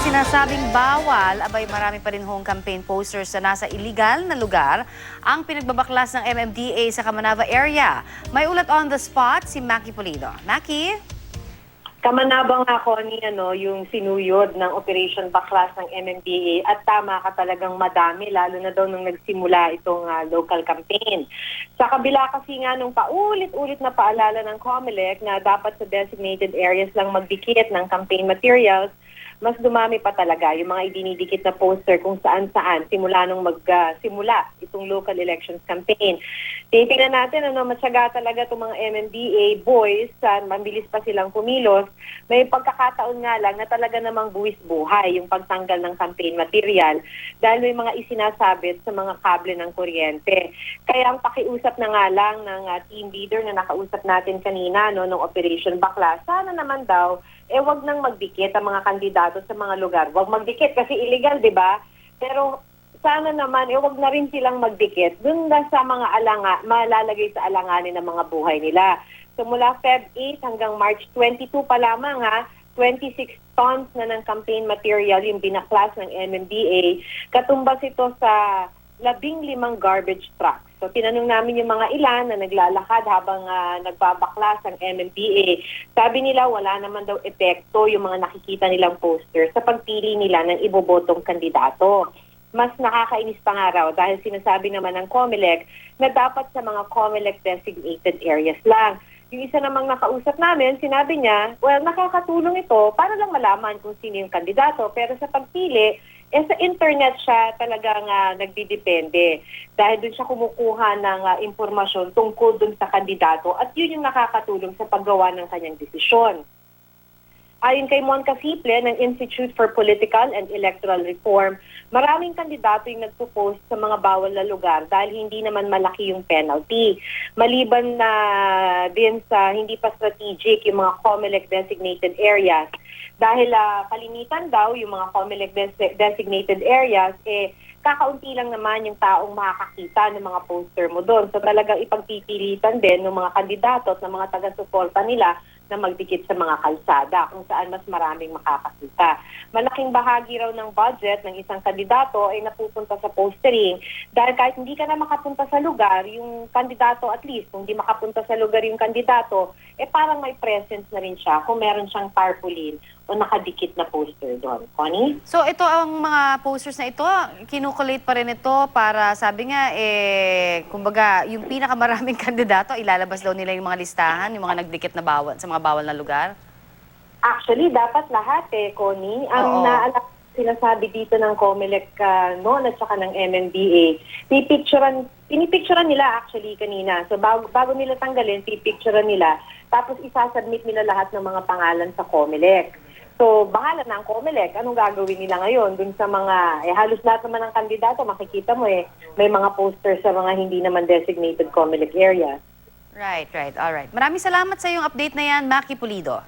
ang sinasabing bawal, abay marami pa rin hong campaign posters na nasa illegal na lugar ang pinagbabaklas ng MMDA sa Kamanava area. May ulat on the spot si Maki Pulido. Maki? Kamanabang ako ni yung sinuyod ng Operation Baklas ng MMDA at tama ka talagang madami lalo na daw nung nagsimula itong local campaign. Sa kabila kasi nga nung paulit-ulit na paalala ng COMELEC na dapat sa designated areas lang magdikit ng campaign materials, mas dumami pa talaga yung mga idinidikit na poster kung saan-saan simula nung magsimula itong local elections campaign. Titingnan natin, matyaga talaga itong mga MMDA boys, mabilis pa silang kumilos. May pagkakataon nga lang na talaga namang buwis buhay yung pagtanggal ng campaign material dahil may mga isinasabit sa mga kable ng kuryente. Kaya ang pakiusap na nga lang ng team leader na nakausap natin kanina ng Operation Baklas, sana naman daw wag nang magdikit ang mga kandidato sa mga lugar. Wag magdikit kasi illegal, di ba? Pero sana naman, wag na rin silang magdikit dun na sa mga malalagay sa alanganin ng mga buhay nila. So mula Feb 8 hanggang March 22 pa lamang 26 tons na ng campaign material yung binaklas ng MMDA. Katumbas ito sa 15 garbage trucks. So tinanong namin yung mga ilan na naglalakad habang nagbabaklas ang MMDA. Sabi nila wala naman daw epekto yung mga nakikita nilang poster sa pagpili nila ng ibobotong kandidato. Mas nakakainis pa nga raw dahil sinasabi naman ng COMELEC na dapat sa mga COMELEC designated areas lang. Yung isa namang nakausap namin, sinabi niya, well, nakakatulong ito para lang malaman kung sino yung kandidato. Pero sa pagpili, sa internet siya talagang nagdidepende. Dahil dun siya kumukuha ng impormasyon tungkol dun sa kandidato at yun yung nakakatulong sa paggawa ng kanyang desisyon. Ayon kay Mon Casiple ng Institute for Political and Electoral Reform, maraming kandidato yung nagpo-post sa mga bawal na lugar dahil hindi naman malaki yung penalty. Maliban na din sa hindi pa strategic yung mga COMELEC designated areas. Dahil kalimitan daw yung mga COMELEC designated areas, kakaunti lang naman yung taong makakakita ng mga poster mo doon. So talagang ipagpipilitan din ng mga kandidato at ng mga taga-suporta nila na magdikit sa mga kalsada kung saan mas maraming makakakita. Malaking bahagi raw ng budget ng isang kandidato ay napupunta sa postering dahil kahit hindi ka na makapunta sa lugar, yung kandidato at least, kung hindi makapunta sa lugar yung kandidato, parang may presence na rin siya kung meron siyang tarpaulin o nakadikit na poster doon. Connie? So ito ang mga posters na ito, kinukulate pa rin ito para sabi nga, kumbaga, yung pinakamaraming kandidato, ilalabas daw nila yung mga listahan, yung mga nagdikit na bawal, sa mga bawal na lugar? Actually, dapat lahat Connie. Ang sinasabi dito ng COMELEC noon at saka ng MMDA, pinipicturean nila actually kanina. So bago nila tanggalin, pipicturean nila. Tapos isasubmit nila lahat ng mga pangalan sa COMELEC. So, bahala na ang COMELEC. Anong gagawin nila ngayon? Dun sa mga, halos lahat naman ng kandidato, makikita mo may mga posters sa mga hindi naman designated COMELEC areas. Right. Alright. Maraming salamat sa iyong update na yan, Maki Pulido.